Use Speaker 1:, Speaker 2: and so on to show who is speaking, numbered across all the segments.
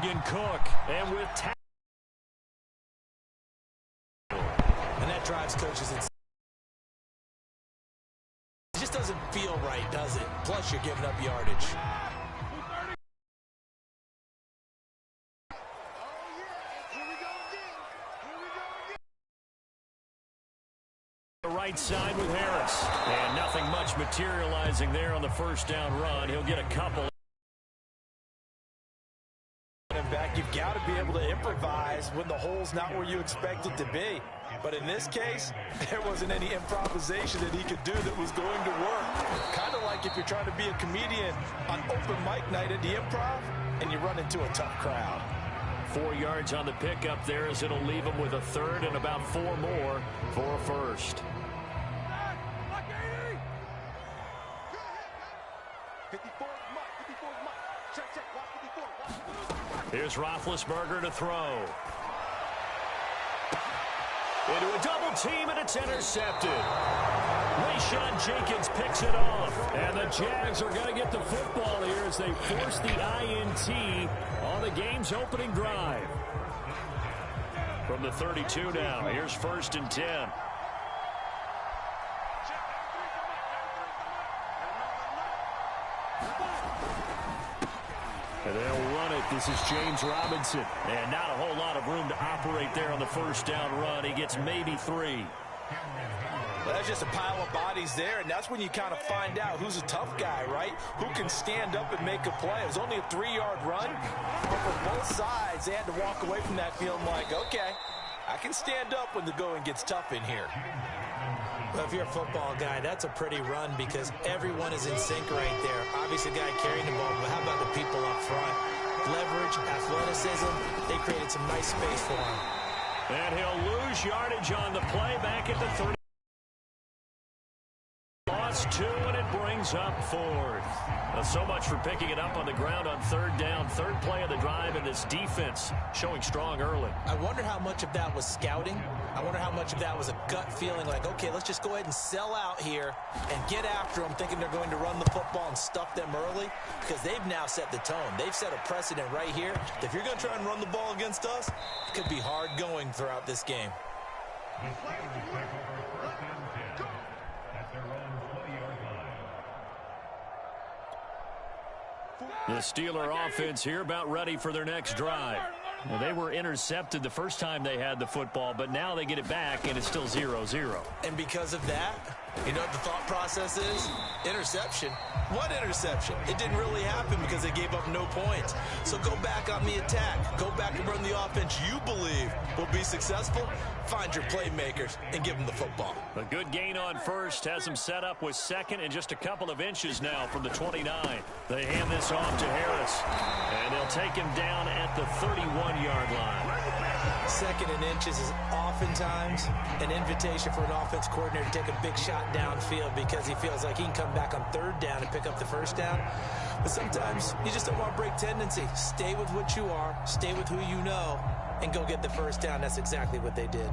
Speaker 1: Dalvin Cook. And with
Speaker 2: and that drives coaches insane. It just doesn't feel right, does it? Plus, you're giving up yardage.
Speaker 1: The right side with Harris. And nothing much materializing there on the first down run. He'll get a couple.
Speaker 2: Back, you've got to be able to improvise when the hole's not where you expect it to be. But in this case, there wasn't any improvisation that he could do that was going to work. Kind of like if you're trying to be a comedian on open mic night at the Improv and you run into a tough crowd.
Speaker 1: 4 yards on the pickup there as it'll leave him with a third and about 4 more for a first. Here's Roethlisberger to throw. Into a double team, and it's intercepted. Rayshon Jenkins picks it off. And the Jags are going to get the football here as they force the INT on the game's opening drive. From the 32 now, here's 1st and 10. And they'll run it. This is James Robinson. And not a whole lot of room to operate there on the first down run. He gets maybe 3.
Speaker 2: Well, that's just a pile of bodies there, and that's when you kind of find out who's a tough guy, right? Who can stand up and make a play. It was only a 3-yard run, but for both sides, they had to walk away from that feeling like, okay, I can stand up when the going gets tough in here. Well, if you're a football guy, that's a pretty run because everyone is in sync right there. Obviously, the guy carrying the ball, but how about the people up front? Leverage, athleticism, they created some nice space for him.
Speaker 1: And he'll lose yardage on the play back at the 30. Lost 2, and it brings up 4th. So much for picking it up on the ground on 3rd down. 3rd play of the drive, and this defense showing strong early.
Speaker 2: I wonder how much of that was scouting. I wonder how much of that was a gut feeling like, okay, let's just go ahead and sell out here and get after them, thinking they're going to run the football and stuff them early, because they've now set the tone. They've set a precedent right here. If you're going to try and run the ball against us, it could be hard going throughout this game.
Speaker 1: The Steeler offense here about ready for their next drive. Well, they were intercepted the first time they had the football, but now they get it back, and it's still 0-0.
Speaker 2: And because of that, you know what the thought process is? Interception. What interception? It didn't really happen because they gave up no points. So go back on the attack. Go back and run the offense you believe will be successful. Find your playmakers and give them the football.
Speaker 1: A good gain on first has them set up with 2nd and just a couple of inches now from the 29. They hand this off to Harris, and they'll take him down at the 31-yard line.
Speaker 2: 2nd and inches is oftentimes an invitation for an offense coordinator to take a big shot downfield because he feels like he can come back on 3rd down and pick up the 1st down. But sometimes you just don't want to break tendency. Stay with what you are, stay with who you know, and go get the 1st down. That's exactly what they did.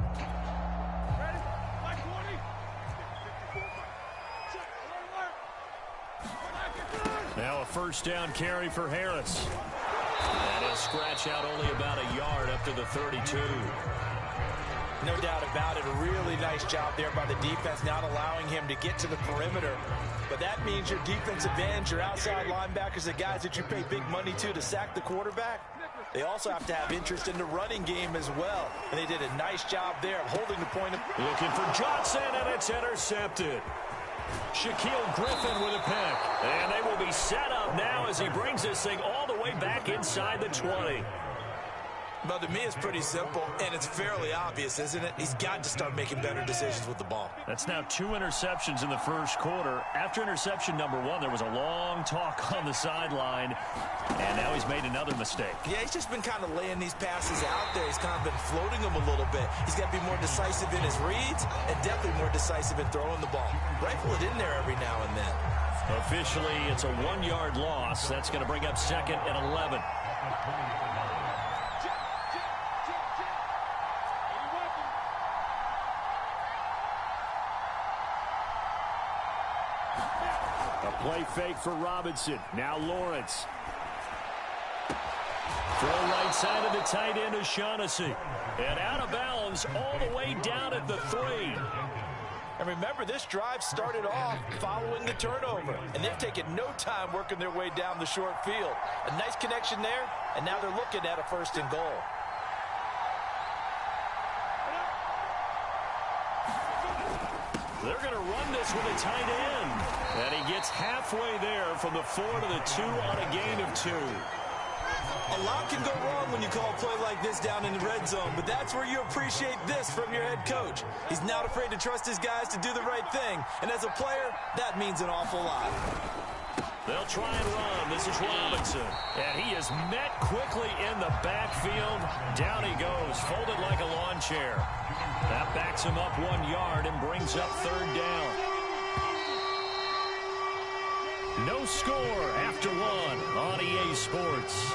Speaker 1: Now a 1st down carry for Harris. And he'll scratch out only about a yard up to the 32.
Speaker 2: No doubt about it. A really nice job there by the defense, not allowing him to get to the perimeter. But that means your defensive ends, your outside linebackers, the guys that you pay big money to sack the quarterback, they also have to have interest in the running game as well. And they did a nice job there of holding the point.
Speaker 1: Looking for Johnson, and it's intercepted. Shaquille Griffin with a pick. And they will be set up now as he brings this thing all the way back inside the 20.
Speaker 2: But to me, it's pretty simple, and it's fairly obvious, isn't it? He's got to start making better decisions with the ball.
Speaker 1: That's now 2 interceptions in the first quarter. After interception number 1, there was a long talk on the sideline, and now he's made another mistake.
Speaker 2: Yeah, he's just been kind of laying these passes out there. He's kind of been floating them a little bit. He's got to be more decisive in his reads and definitely more decisive in throwing the ball. Rifle it in there every now and then.
Speaker 1: Officially, it's a 1-yard loss. That's going to bring up 2nd and 11. A play fake for Robinson. Now Lawrence. Full right side of the tight end O'Shaughnessy. And out of bounds all the way down at the 3.
Speaker 2: And remember, this drive started off following the turnover. And they've taken no time working their way down the short field. A nice connection there, and now they're looking at a 1st and goal.
Speaker 1: They're going to run this with a tight end. And he gets halfway there from the 4 to the 2 on a gain of 2.
Speaker 2: A lot can go wrong when you call a play like this down in the red zone, but that's where you appreciate this from your head coach. He's not afraid to trust his guys to do the right thing, and as a player, that means an awful lot.
Speaker 1: They'll try and run. This is Robinson, and he is met quickly in the backfield. Down he goes, folded like a lawn chair. That backs him up 1 yard and brings up 3rd down. No score after 1 on EA Sports.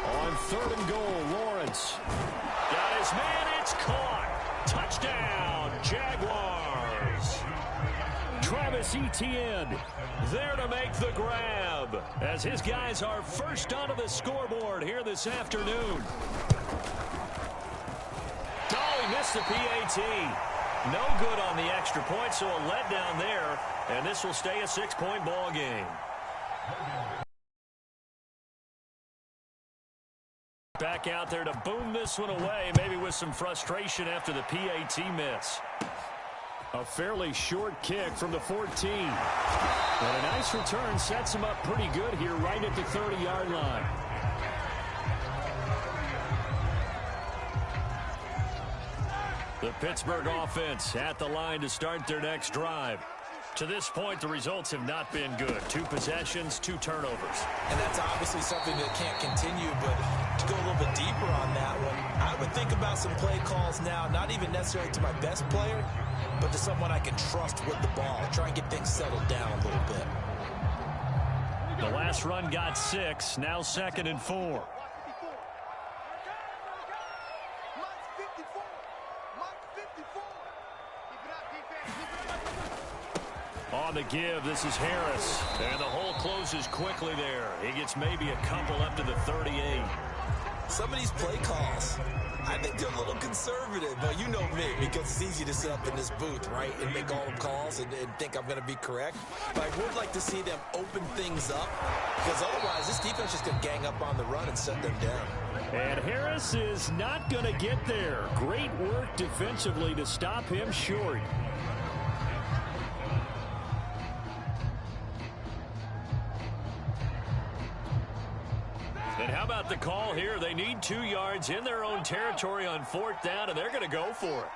Speaker 1: On 3rd and goal, Lawrence. Got his man, it's caught. Touchdown, Jaguars. Travis Etienne there to make the grab as his guys are first onto the scoreboard here this afternoon. Oh, he missed the PAT. No good on the extra point, so a letdown there, and this will stay a 6-point ball game. Back out there to boom this one away, maybe with some frustration after the PAT miss. A fairly short kick from the 14. And a nice return sets him up pretty good here right at the 30-yard line. The Pittsburgh offense at the line to start their next drive. To this point, the results have not been good. 2 possessions, 2 turnovers.
Speaker 2: And that's obviously something that can't continue, but to go a little bit deeper on that one, I would think about some play calls now, not even necessarily to my best player, but to someone I can trust with the ball. Try and get things settled down a little bit.
Speaker 1: The last run got 6, now 2nd and 4. On the give, this is Harris. And the hole closes quickly there. He gets maybe a couple up to the 38.
Speaker 2: Some of these play calls, I think they're a little conservative. But you know me, because it's easy to sit up in this booth, right, and make all the calls and think I'm going to be correct. But I would like to see them open things up, because otherwise this defense is just going to gang up on the run and set them down.
Speaker 1: And Harris is not going to get there. Great work defensively to stop him short. And how about the call here? They need 2 yards in their own territory on 4th down, and they're going to go for it.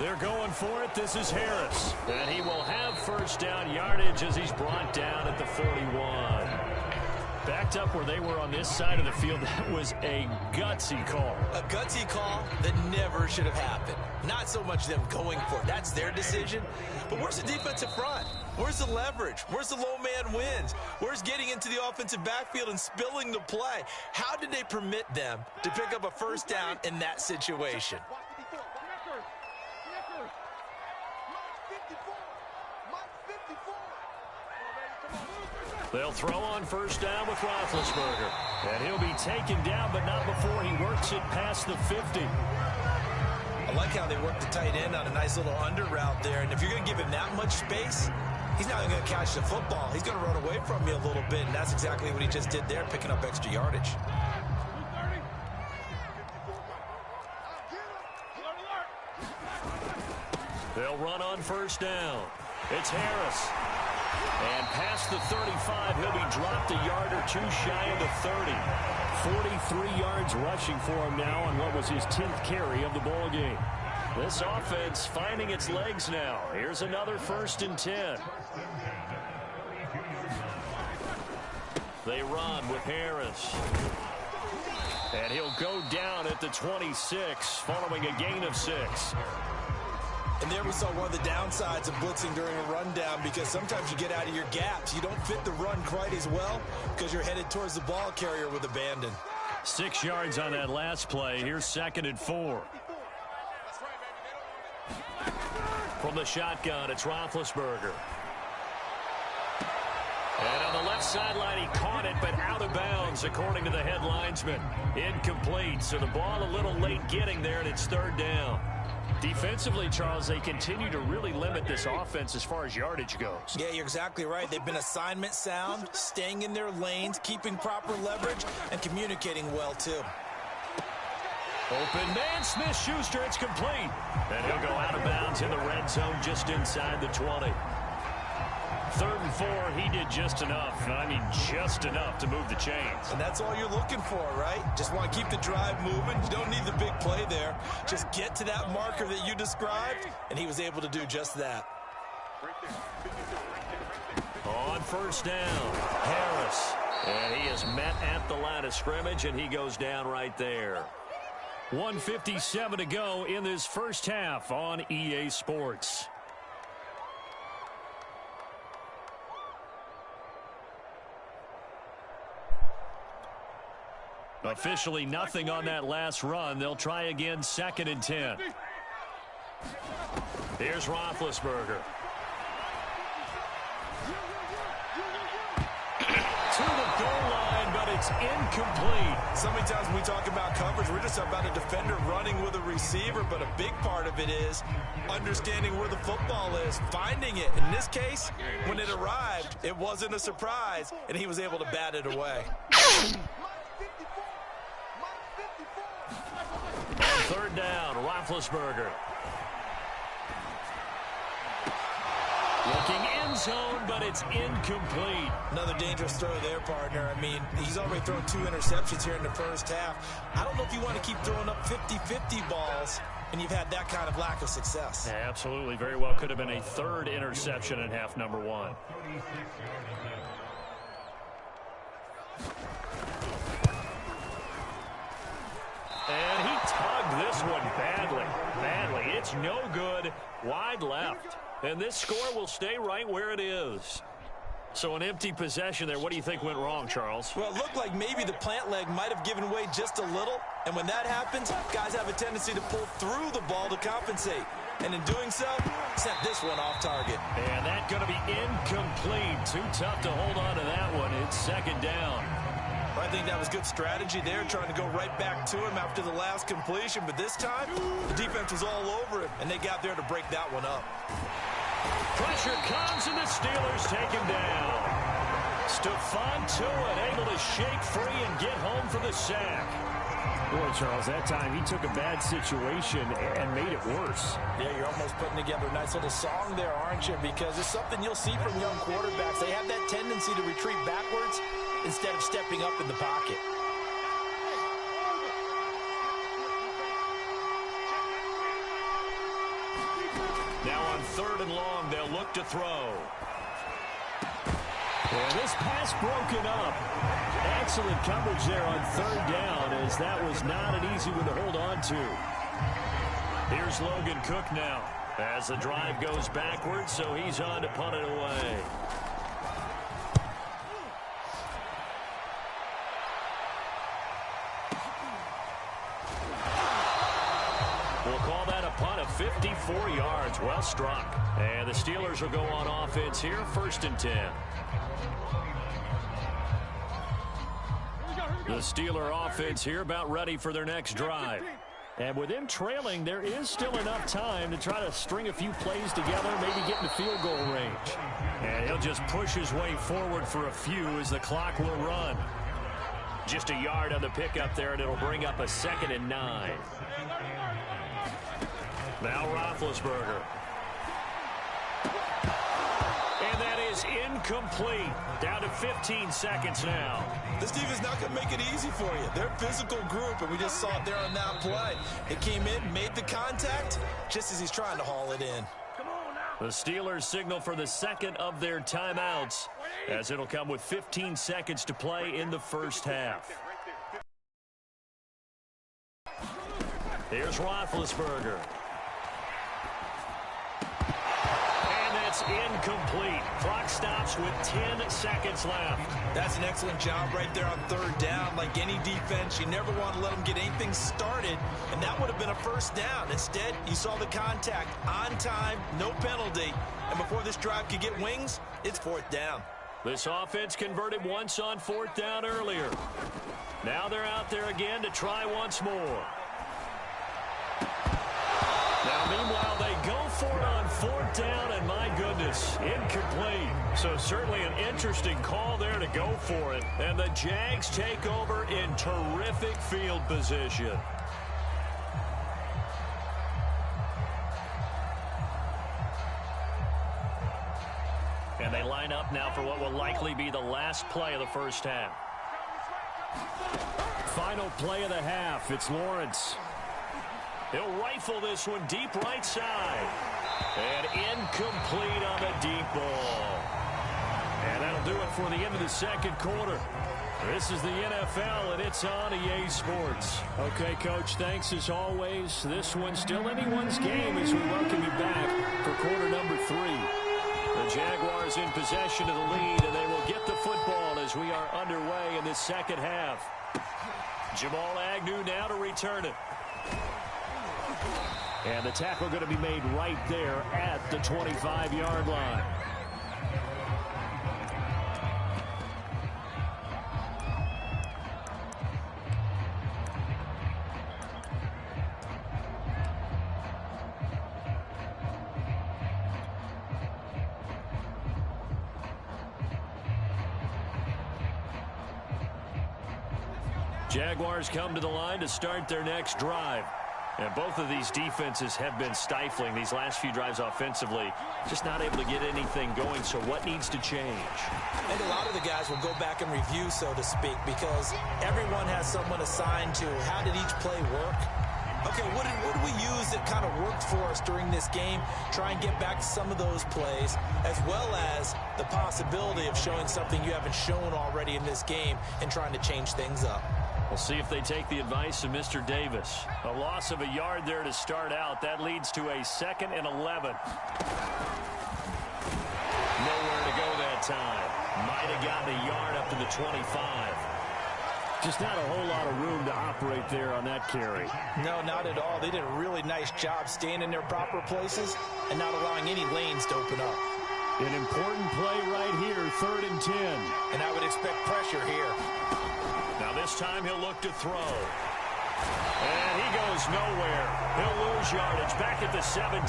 Speaker 1: They're going for it. This is Harris. And he will have 1st down yardage as he's brought down at the 41. Backed up where they were on this side of the field. That was a gutsy call.
Speaker 2: A gutsy call that never should have happened. Not so much them going for it. That's their decision. But where's the defensive front? Where's the leverage? Where's the low man wins? Where's getting into the offensive backfield and spilling the play? How did they permit them to pick up a 1st down in that situation?
Speaker 1: They'll throw on 1st down with Roethlisberger. And he'll be taken down, but not before he works it past the 50.
Speaker 2: I like how they work the tight end on a nice little under route there. And if you're going to give him that much space, he's not going to catch the football. He's going to run away from you a little bit, and that's exactly what he just did there, picking up extra yardage.
Speaker 1: They'll run on 1st down. It's Harris. And past the 35, he'll be dropped a yard or 2 shy of the 30. 43 yards rushing for him now on what was his 10th carry of the ball game. This offense finding its legs now. Here's another 1st and 10. They run with Harris. And he'll go down at the 26 following a gain of 6.
Speaker 2: And there we saw one of the downsides of blitzing during a rundown, because sometimes you get out of your gaps. You don't fit the run quite as well because you're headed towards the ball carrier with abandon.
Speaker 1: 6 yards on that last play. Here's 2nd and 4. From the shotgun, it's Roethlisberger. And on the left sideline, he caught it, but out of bounds, according to the head linesman. Incomplete, so the ball a little late getting there, and it's third down. Defensively, Charles, they continue to really limit this offense as far as yardage goes.
Speaker 2: Yeah, you're exactly right. They've been assignment sound, staying in their lanes, keeping proper leverage, and communicating well, too.
Speaker 1: Open man, Smith-Schuster, it's complete. And he'll go out of bounds in the red zone just inside the 20. 3rd and 4, he did just enough. I mean, just enough to move the chains.
Speaker 2: And that's all you're looking for, right? Just want to keep the drive moving. You don't need the big play there. Just get to that marker that you described, and he was able to do just that.
Speaker 1: On first down, Harris. And he is met at the line of scrimmage, and he goes down right there. 1:57 to go in this first half on EA Sports. Officially nothing on that last run. They'll try again, 2nd and 10. Here's Roethlisberger. To the goal line, but it's incomplete.
Speaker 2: So many times when we talk about coverage, we're just about a defender running with a receiver, but a big part of it is understanding where the football is, finding it. In this case, when it arrived, it wasn't a surprise, and he was able to bat it away.
Speaker 1: On 3rd down, Roethlisberger. Looking end zone, but it's incomplete.
Speaker 2: Another dangerous throw there, partner. I mean, he's already thrown 2 interceptions here in the first half. I don't know if you want to keep throwing up 50-50 balls, and you've had that kind of lack of success.
Speaker 1: Yeah, absolutely. Very well could have been a 3rd interception in half number 1. And he tugged this one badly. It's no good. Wide left. And this score will stay right where it is. So an empty possession there. What do you think went wrong, Charles?
Speaker 2: Well, it looked like maybe the plant leg might have given way just a little. And when that happens, guys have a tendency to pull through the ball to compensate. And in doing so, sent this one off target.
Speaker 1: And that's going to be incomplete. Too tough to hold on to that one. It's 2nd down.
Speaker 2: I think that was good strategy there, trying to go right back to him after the last completion. But this time, the defense was all over him, and they got there to break that one up.
Speaker 1: Pressure comes, and the Steelers take him down. Stephon Tuitt able to shake free and get home for the sack. Boy, Charles, that time he took a bad situation and made it worse.
Speaker 2: Yeah, you're almost putting together a nice little song there, aren't you? Because it's something you'll see from young quarterbacks. They have that tendency to retreat backwards instead of stepping up in the pocket.
Speaker 1: Now on 3rd and long, they'll look to throw. And this pass broken up. Excellent coverage there on 3rd down, as that was not an easy one to hold on to. Here's Logan Cook now as the drive goes backwards, so he's on to punt it away. We'll call that a punt of 54 yards. Well struck. And the Steelers will go on offense here, 1st and 10. The Steeler offense here about ready for their next drive. And with them trailing, there is still enough time to try to string a few plays together, maybe get in the field goal range. And he'll just push his way forward for a few as the clock will run. Just a yard on the pickup there, and it'll bring up a 2nd and 9. Now Roethlisberger. And that is incomplete. Down to 15 seconds now.
Speaker 2: This team is not going to make it easy for you. They're a physical group, and we just saw it there on that play. It came in, made the contact, just as he's trying to haul it in.
Speaker 1: The Steelers signal for the 2nd of their timeouts, as it'll come with 15 seconds to play in the first half. Here's Roethlisberger. And that's incomplete. Clock stops with 10 seconds left.
Speaker 2: That's an excellent job right there on third down. Like any defense, you never want to let them get anything started, and that would have been a first down. Instead, you saw the contact on time, no penalty, and before this drive could get wings, it's fourth down.
Speaker 1: This offense converted once on fourth down earlier. Now they're out there again to try once more. Now, meanwhile, they go for it on fourth down, and my goodness, incomplete. So certainly an interesting call there to go for it. And the Jags take over in terrific field position. And they line up now for what will likely be the last play of the first half. Final play of the half. It's Lawrence. He'll rifle this one deep right side. And incomplete on the deep ball. And that'll do it for the end of the second quarter. This is the NFL, and it's on EA Sports. Okay, Coach, thanks as always. This one's still anyone's game as we welcome you back for quarter number 3. The Jaguars in possession of the lead, and they will get the football as we are underway in this second half. Jamal Agnew now to return it. And the tackle going to be made right there at the 25-yard line. Jaguars come to the line to start their next drive. And both of these defenses have been stifling these last few drives offensively. Just not able to get anything going, so what needs to change?
Speaker 2: And a lot of the guys will go back and review, so to speak, because everyone has someone assigned to how did each play work. Okay, what did we use that kind of worked for us during this game? Try and get back to some of those plays, as well as the possibility of showing something you haven't shown already in this game and trying to change things up.
Speaker 1: We'll see if they take the advice of Mr. Davis. A loss of a yard there to start out. That leads to a 2nd and 11. Nowhere to go that time. Might have gotten a yard up to the 25. Just not a whole lot of room to operate there on that carry.
Speaker 2: No, not at all. They did a really nice job staying in their proper places and not allowing any lanes to open up.
Speaker 1: An important play right here, 3rd and 10.
Speaker 2: And I would expect pressure here.
Speaker 1: Now this time he'll look to throw. And he goes nowhere. He'll lose yardage back at the 17.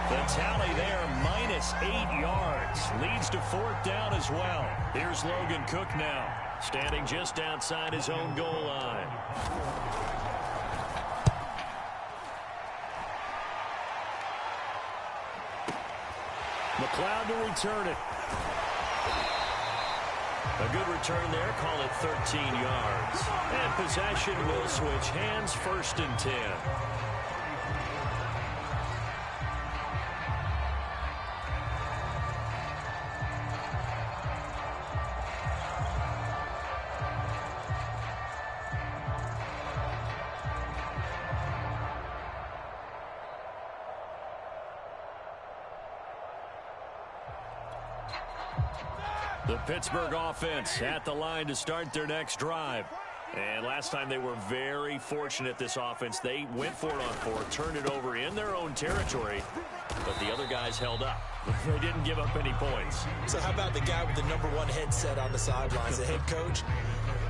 Speaker 1: The tally there, -8 yards. Leads to 4th down as well. Here's Logan Cook now, standing just outside his own goal line. McLeod to return it. A good return there, call it 13 yards. And possession will switch hands, 1st and 10. The Pittsburgh offense at the line to start their next drive. And last time they were very fortunate, this offense. They went for it on 4, turned it over in their own territory, but the other guys held up. They didn't give up any points.
Speaker 2: So how about the guy with the #1 headset on the sidelines, the head coach?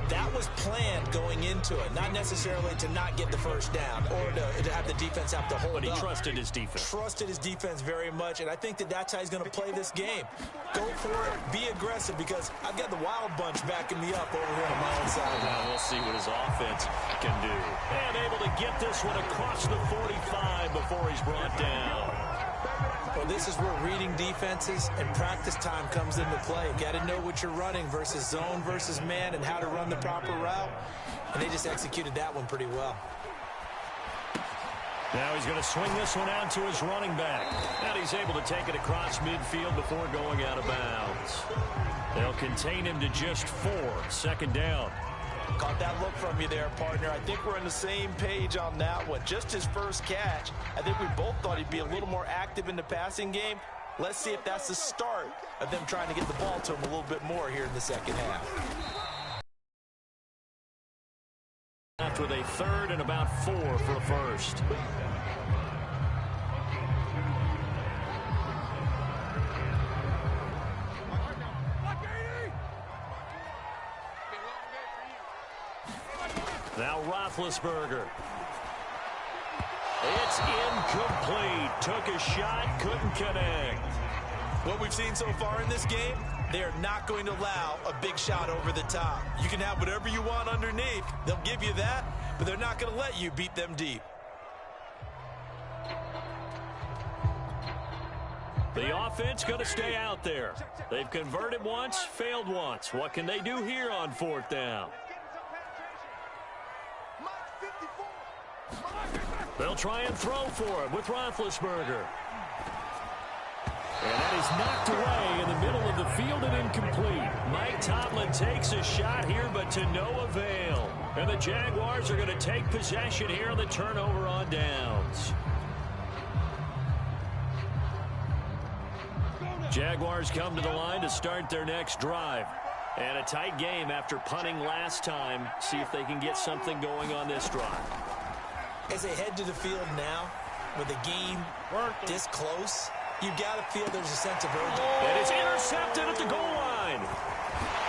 Speaker 2: That was planned going into it, not necessarily to not get the first down or to have the defense have to hold up.
Speaker 1: But he trusted his defense.
Speaker 2: Trusted his defense very much, and I think that's how he's going to play this game. Go for it, be aggressive, because I've got the wild bunch backing me up over here on my own side.
Speaker 1: Now we'll see what his offense can do. And able to get this one across the 45 before he's brought down.
Speaker 2: Well, this is where reading defenses and practice time comes into play. You got to know what you're running versus zone versus man and how to run the proper route. And they just executed that one pretty well.
Speaker 1: Now he's going to swing this one out to his running back. And he's able to take it across midfield before going out of bounds. They'll contain him to just 4. 2nd down.
Speaker 2: Caught that look from you there, partner. I think we're on the same page on that one. Just his first catch. I think we both thought he'd be a little more active in the passing game. Let's see if that's the start of them trying to get the ball to him a little bit more here in the second half.
Speaker 1: With a third and about 4 for a first. Now Roethlisberger. It's incomplete. Took a shot, couldn't connect.
Speaker 2: What we've seen so far in this game, they are not going to allow a big shot over the top. You can have whatever you want underneath. They'll give you that, but they're not going to let you beat them deep.
Speaker 1: The offense going to stay out there. They've converted once, failed once. What can they do here on 4th down? They'll try and throw for it with Roethlisberger. And that is knocked away in the middle of the field and incomplete. Mike Tomlin takes a shot here, but to no avail. And the Jaguars are going to take possession here on the turnover on downs. Jaguars come to the line to start their next drive. And a tight game after punting last time. See if they can get something going on this drive.
Speaker 2: As they head to the field now, with a game this close, you've got to feel there's a sense of urgency.
Speaker 1: And it's intercepted at the goal line.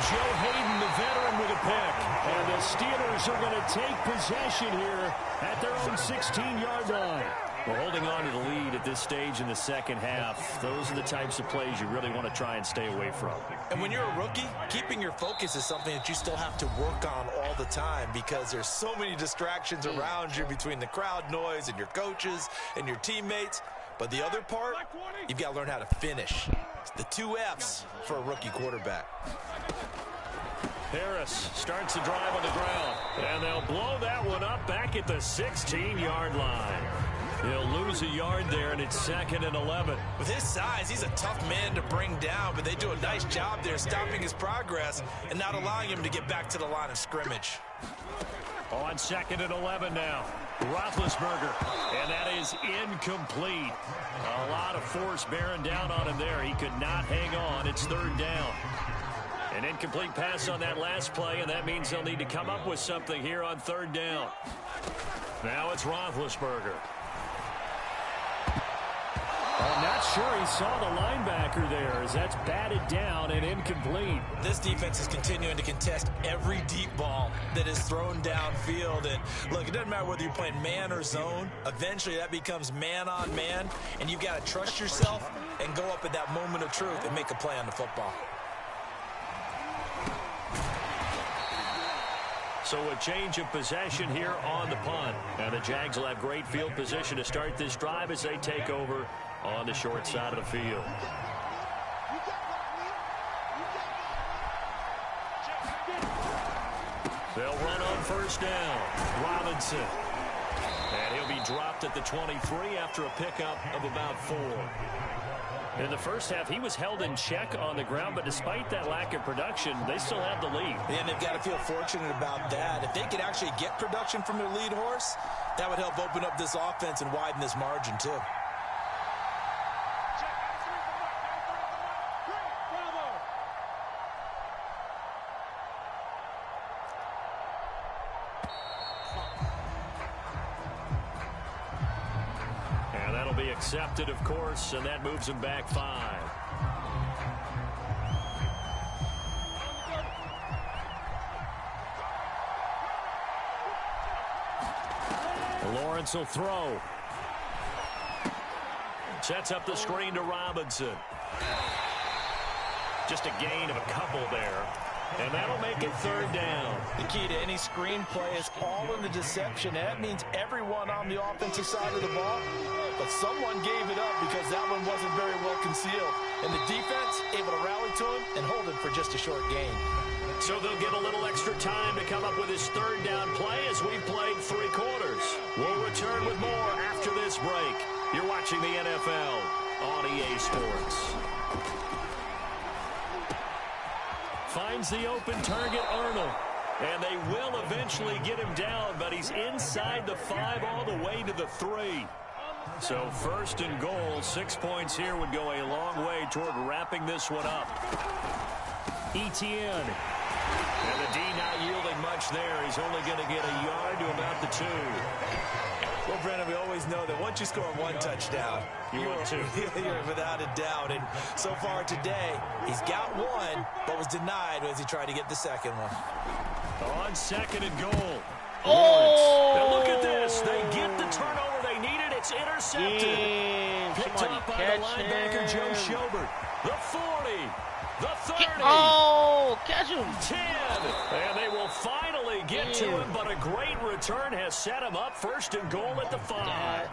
Speaker 1: Joe Hayden, the veteran, with a pick. And the Steelers are going to take possession here at their own 16-yard line. Well, holding on to the lead at this stage in the second half, those are the types of plays you really want to try and stay away from.
Speaker 2: And when you're a rookie, keeping your focus is something that you still have to work on all the time because there's so many distractions around you between the crowd noise and your coaches and your teammates. But the other part, you've got to learn how to finish. It's the 2 F's for a rookie quarterback.
Speaker 1: Harris starts the drive on the ground. And they'll blow that one up back at the 16-yard line. He'll lose a yard there, and it's 2nd and 11.
Speaker 2: With his size, he's a tough man to bring down, but they do a nice job there stopping his progress and not allowing him to get back to the line of scrimmage.
Speaker 1: On 2nd and 11 now. Roethlisberger, and that is incomplete. A lot of force bearing down on him there. He could not hang on. It's 3rd down. An incomplete pass on that last play, and that means they'll need to come up with something here on 3rd down. Now it's Roethlisberger. I'm not sure he saw the linebacker there as that's batted down and incomplete.
Speaker 2: This defense is continuing to contest every deep ball that is thrown downfield. And look, it doesn't matter whether you're playing man or zone. Eventually that becomes man on man, and you've got to trust yourself and go up at that moment of truth and make a play on the football.
Speaker 1: So a change of possession here on the punt. And the Jags will have great field position to start this drive as they take over on the short side of the field. They'll run on 1st down. Robinson. And he'll be dropped at the 23 after a pickup of about 4. In the first half, he was held in check on the ground, but despite that lack of production, they still have the lead.
Speaker 2: And they've got to feel fortunate about that. If they could actually get production from their lead horse, that would help open up this offense and widen this margin too.
Speaker 1: Accepted, of course, and that moves him back 5. Lawrence will throw. Sets up the screen to Robinson. Just a gain of a couple there. And that'll make it 3rd down.
Speaker 2: The key to any screenplay is all in the deception. That means everyone on the offensive side of the ball, but someone gave it up because that one wasn't very well concealed. And the defense able to rally to him and hold him for just a short gain.
Speaker 1: So they'll get a little extra time to come up with his 3rd down play as we've played 3 quarters. We'll return with more after this break. You're watching the NFL on EA Sports. Finds the open target, Arnold. And they will eventually get him down, but he's inside the 5 all the way to the 3. So first and goal, 6 points here would go a long way toward wrapping this one up. Etienne. And the D not yielding much there. He's only going to get a yard to about the 2.
Speaker 2: Well, Brennan, we always know that once you score one touchdown,
Speaker 1: you want 2.
Speaker 2: You're without a doubt. And so far today, he's got one, but was denied as he tried to get the second one.
Speaker 1: On second and goal.
Speaker 3: Oh!
Speaker 1: Now look at this. They get the turnover they needed. It's intercepted. Picked up by the linebacker, Joe Schobert. The 40. The 30.
Speaker 3: Oh, catch him.
Speaker 1: 10. And they will finally get to him, but a great return has set him up. First and goal at the 5.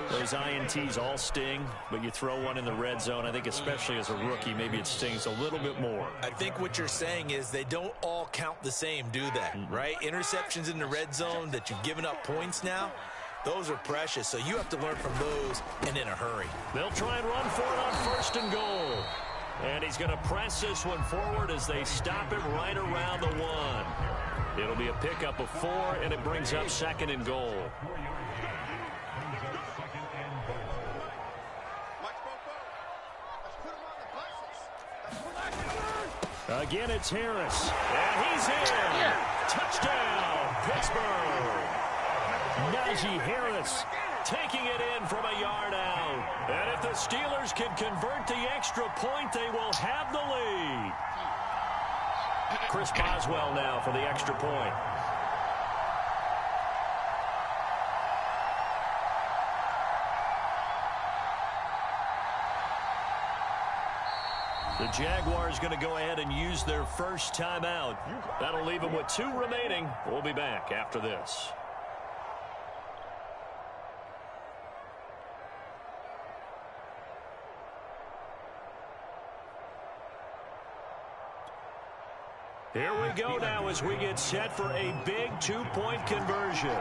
Speaker 1: Those INTs all sting, but you throw one in the red zone. I think especially as a rookie, maybe it stings a little bit more.
Speaker 2: I think what you're saying is they don't all count the same, do they? Right? Interceptions in the red zone that you've given up points now, those are precious. So you have to learn from those and in a hurry.
Speaker 1: They'll try and run for it on first and goal. And he's going to press this one forward as they stop it right around the 1. It'll be a pickup of 4, and it brings up second and goal. Again, it's Harris. And he's in. Touchdown, Pittsburgh. Najee Harris taking it in from a yard out. And if the Steelers can convert the extra point, they will have the lead. Chris Boswell now for the extra point. The Jaguars going to go ahead and use their first timeout. That'll leave them with 2 remaining. We'll be back after this. Here we go now as we get set for a big 2-point conversion.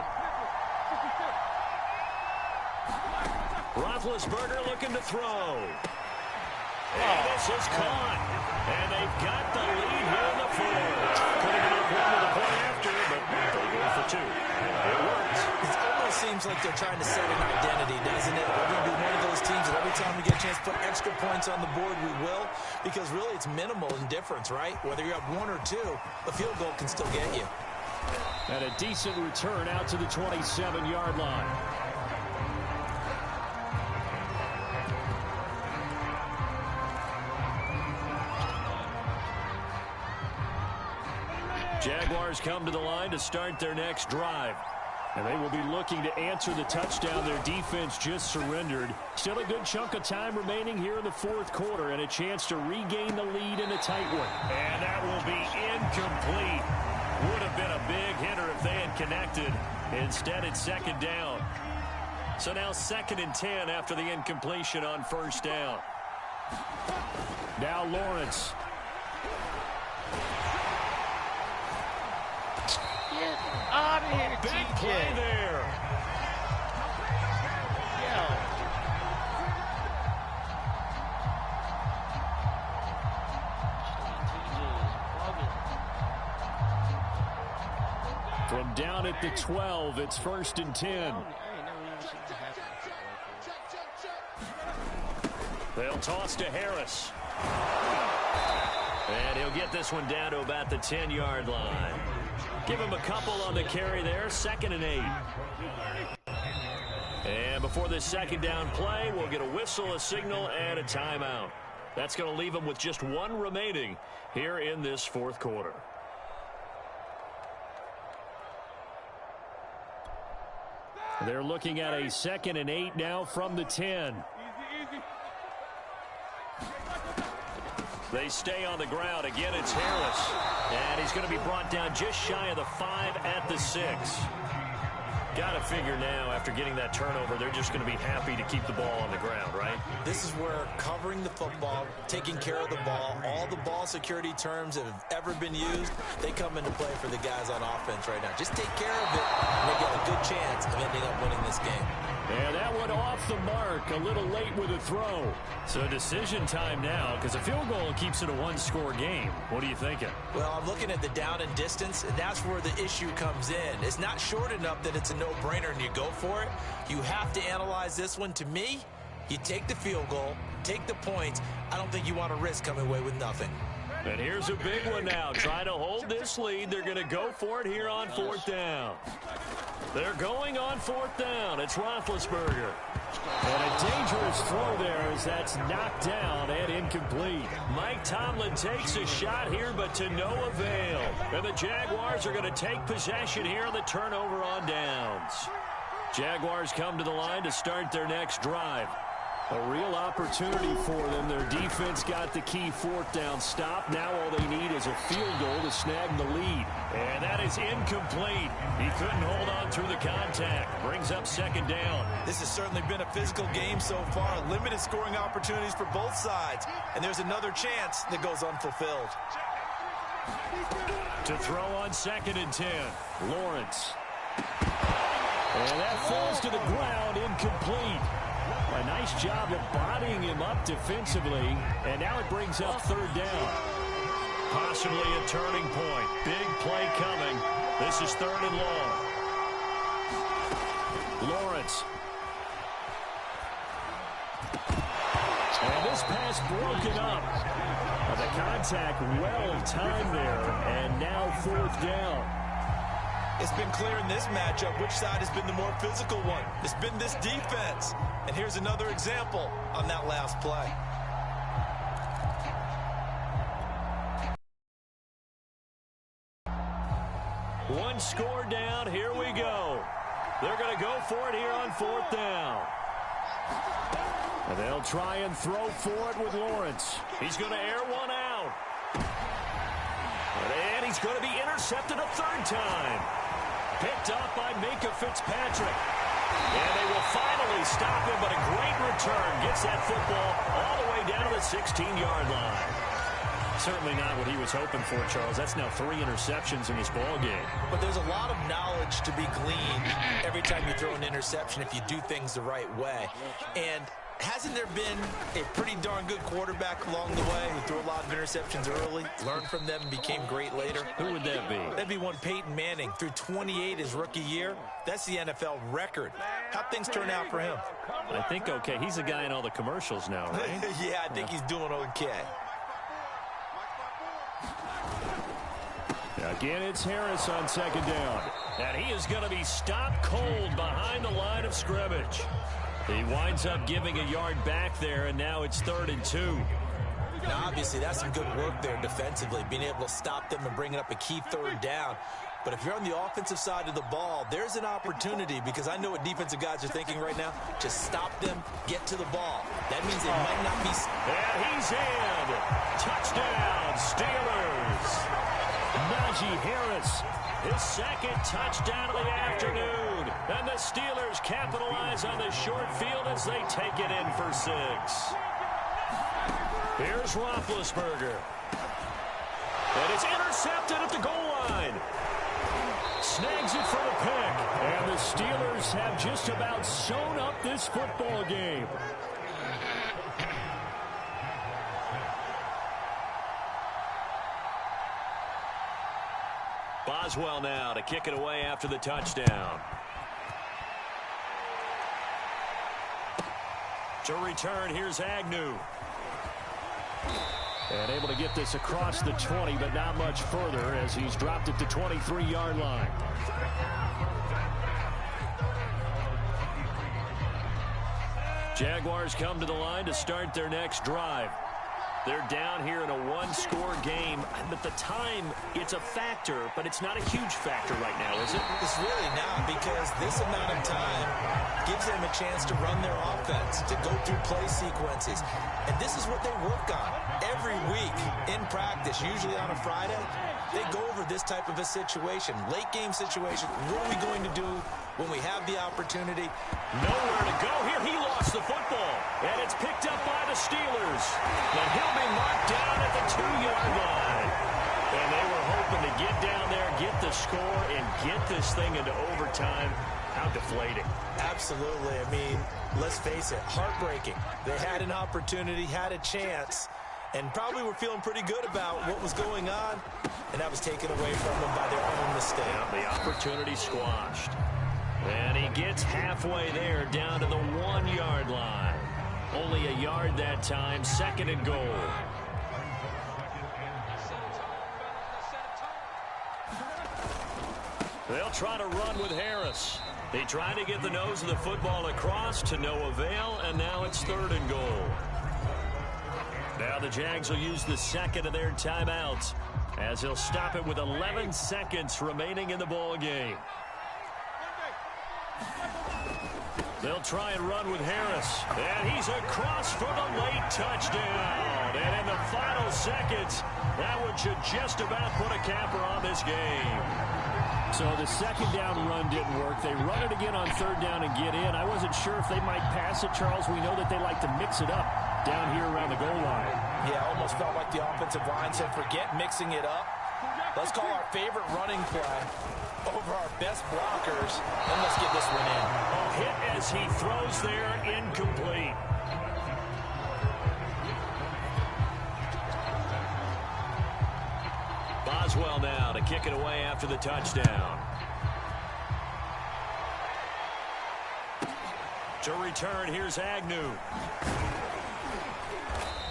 Speaker 1: Roethlisberger looking to throw. And this is caught. And they've got the lead here in the 4th. Could have been up 1 with a point after, but they go for 2. It works.
Speaker 2: It almost seems like they're trying to set an identity, doesn't it? We're going to be one of those teams that every time we get a chance to put extra points on the board, we will. Because really it's minimal in difference, right? Whether you're up 1 or 2, a field goal can still get you.
Speaker 1: And a decent return out to the 27-yard line. Jaguars come to the line to start their next drive. And they will be looking to answer the touchdown their defense just surrendered. Still a good chunk of time remaining here in the 4th quarter and a chance to regain the lead in a tight one. And that will be incomplete. Would have been a big hitter if they had connected. Instead, it's second down. So now 2nd and 10 after the incompletion on first down. Now Lawrence.
Speaker 3: Get out of here,
Speaker 1: Big play there. From down at the 12, it's 1st and 10. They'll toss to Harris. And he'll get this one down to about the 10-yard line. Give him a couple on the carry there, 2nd and 8. And before this second down play, we'll get a whistle, a signal, and a timeout. That's going to leave them with just 1 remaining here in this 4th quarter. They're looking at a 2nd and 8 now from the 10. They stay on the ground. Again, it's Harris. And he's going to be brought down just shy of the 5 at the 6. Got to figure now, after getting that turnover, they're just going to be happy to keep the ball on the ground, right?
Speaker 2: This is where covering the football, taking care of the ball, all the ball security terms that have ever been used, they come into play for the guys on offense right now. Just take care of it, and they get a good chance of ending up winning this game.
Speaker 1: And that one off the mark, a little late with a throw. So decision time now, because a field goal keeps it a one-score game. What are you thinking?
Speaker 2: Well, I'm looking at the down and distance, and that's where the issue comes in. It's not short enough that it's a no-brainer and you go for it. You have to analyze this one. To me, you take the field goal, take the points. I don't think you want to risk coming away with nothing.
Speaker 1: And here's a big one now. Trying to hold this lead. They're going to go for it here on fourth down. They're going on fourth down. It's Roethlisberger. And a dangerous throw there as that's knocked down and incomplete. Mike Tomlin takes a shot here, but to no avail. And the Jaguars are going to take possession here on the turnover on downs. Jaguars come to the line to start their next drive. A real opportunity for them. Their defense got the key fourth down stop. Now all they need is a field goal to snag the lead. And that is incomplete. He couldn't hold on through the contact. Brings up second down.
Speaker 2: This has certainly been a physical game so far. Limited scoring opportunities for both sides. And there's another chance that goes unfulfilled.
Speaker 1: To throw on 2nd and 10. Lawrence. And that falls to the ground, incomplete. A nice job of bodying him up defensively, and now it brings up third down. Possibly a turning point. Big play coming. This is 3rd and long. Lawrence. And this pass broken up. The contact well timed there, and now 4th down.
Speaker 2: It's been clear in this matchup which side has been the more physical one. It's been this defense. And here's another example on that last play.
Speaker 1: One score down. Here we go. They're going to go for it here on 4th down. And they'll try and throw for it with Lawrence. He's going to air one out. And he's going to be intercepted a 3rd time. Picked up by Minka Fitzpatrick. And they will finally stop him, but a great return. Gets that football all the way down to the 16-yard line. Certainly not what he was hoping for, Charles. That's now 3 interceptions in this ball game.
Speaker 2: But there's a lot of knowledge to be gleaned every time you throw an interception if you do things the right way. And hasn't there been a pretty darn good quarterback along the way who threw a lot of interceptions early, learned from them, and became great later?
Speaker 1: Who would that be?
Speaker 2: That'd be one Peyton Manning. Threw 28 his rookie year. That's the NFL record. How'd things turn out for him?
Speaker 1: I think okay. He's the guy in all the commercials now, right?
Speaker 2: Yeah, I think he's doing okay.
Speaker 1: Again, it's Harris on 2nd down. And he is going to be stopped cold behind the line of scrimmage. He winds up giving a yard back there, and now it's 3rd and 2.
Speaker 2: Now, obviously, that's some good work there defensively, being able to stop them and bringing up a key 3rd down. But if you're on the offensive side of the ball, there's an opportunity, because I know what defensive guys are thinking right now. Just stop them, get to the ball. That means they might not be...
Speaker 1: And he's in. Touchdown, Steelers. Najee Harris, his 2nd touchdown of the afternoon. And the Steelers capitalize on the short field as they take it in for 6. Here's Roethlisberger. And it's intercepted at the goal line. Snags it for the pick. And the Steelers have just about sewn up this football game. Boswell now to kick it away after the touchdown. To return, here's Agnew. And able to get this across the 20, but not much further as he's dropped it to 23-yard line. Jaguars come to the line to start their next drive. They're down here in a one-score game, but the time, it's a factor, but it's not a huge factor right now, is it?
Speaker 2: It's really not, because this amount of time gives them a chance to run their offense, to go through play sequences. And this is what they work on every week in practice, usually on a Friday. They go over this type of a situation, late-game situation. What are we going to do when we have the opportunity?
Speaker 1: Nowhere to go here. He lost the football, and it's picked up by the Steelers. And he'll be marked down at the 2-yard line. And they were hoping to get down there, get the score and get this thing into overtime. How deflating.
Speaker 2: Absolutely. I mean, let's face it, heartbreaking. They had an opportunity, had a chance, and probably were feeling pretty good about what was going on, and that was taken away from them by their own mistake.
Speaker 1: Yeah, the opportunity squashed. And he gets halfway there, down to the 1-yard line. Only a yard that time, 2nd and goal. They'll try to run with Harris. They tried to get the nose of the football across, to no avail, and now it's 3rd and goal. Now the Jags will use the 2nd of their timeouts, as he'll stop it with 11 seconds remaining in the ball game. They'll try and run with Harris. And he's across for the late touchdown. And in the final seconds, that one should just about put a capper on this game.
Speaker 4: So the 2nd down run didn't work. They run it again on 3rd down and get in. I wasn't sure if they might pass it, Charles. We know that they like to mix it up down here around the goal line.
Speaker 2: Yeah, almost felt like the offensive line said, forget mixing it up. Let's call our favorite running play over our best blockers, and let's get this one in.
Speaker 1: A hit as he throws there, incomplete. Boswell now to kick it away after the touchdown. To return, here's Agnew.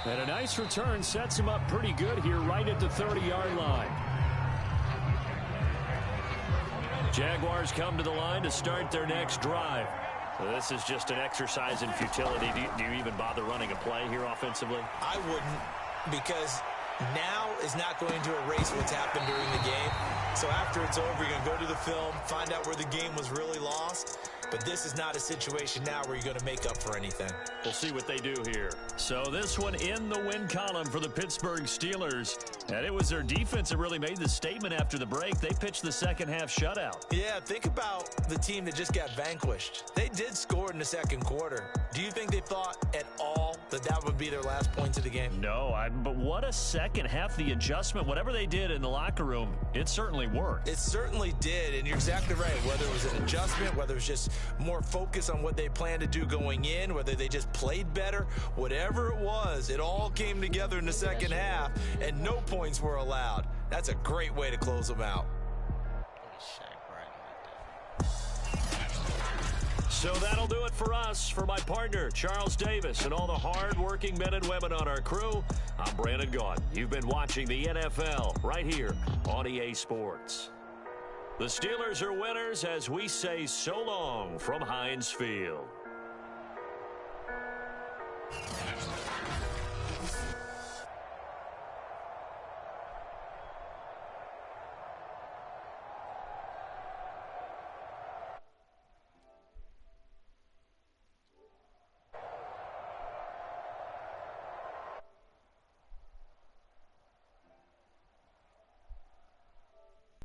Speaker 4: And a nice return sets him up pretty good here right at the 30-yard line.
Speaker 1: Jaguars come to the line to start their next drive. So this is just an exercise in futility. Do you even bother running a play here offensively?
Speaker 2: I wouldn't, because now is not going to erase what's happened during the game. So after it's over, you're going to go to the film, find out where the game was really lost. But this is not a situation now where you're going to make up for anything.
Speaker 1: We'll see what they do here. So this one in the win column for the Pittsburgh Steelers. And it was their defense that really made the statement after the break. They pitched the second half shutout.
Speaker 2: Yeah, think about the team that just got vanquished. They did score in the 2nd quarter. Do you think they thought at all that that would be their last points of the game?
Speaker 1: No, but what a second half. The adjustment, whatever they did in the locker room, it certainly worked.
Speaker 2: It certainly did, and you're exactly right. Whether it was an adjustment, whether it was just more focus on what they planned to do going in, whether they just played better, whatever it was, it all came together in the second half, and no points were allowed. That's a great way to close them out.
Speaker 1: So that'll do it for us. For my partner, Charles Davis, and all the hard-working men and women on our crew, I'm Brandon Gaudin. You've been watching the NFL right here on EA Sports. The Steelers are winners as we say so long from Heinz Field.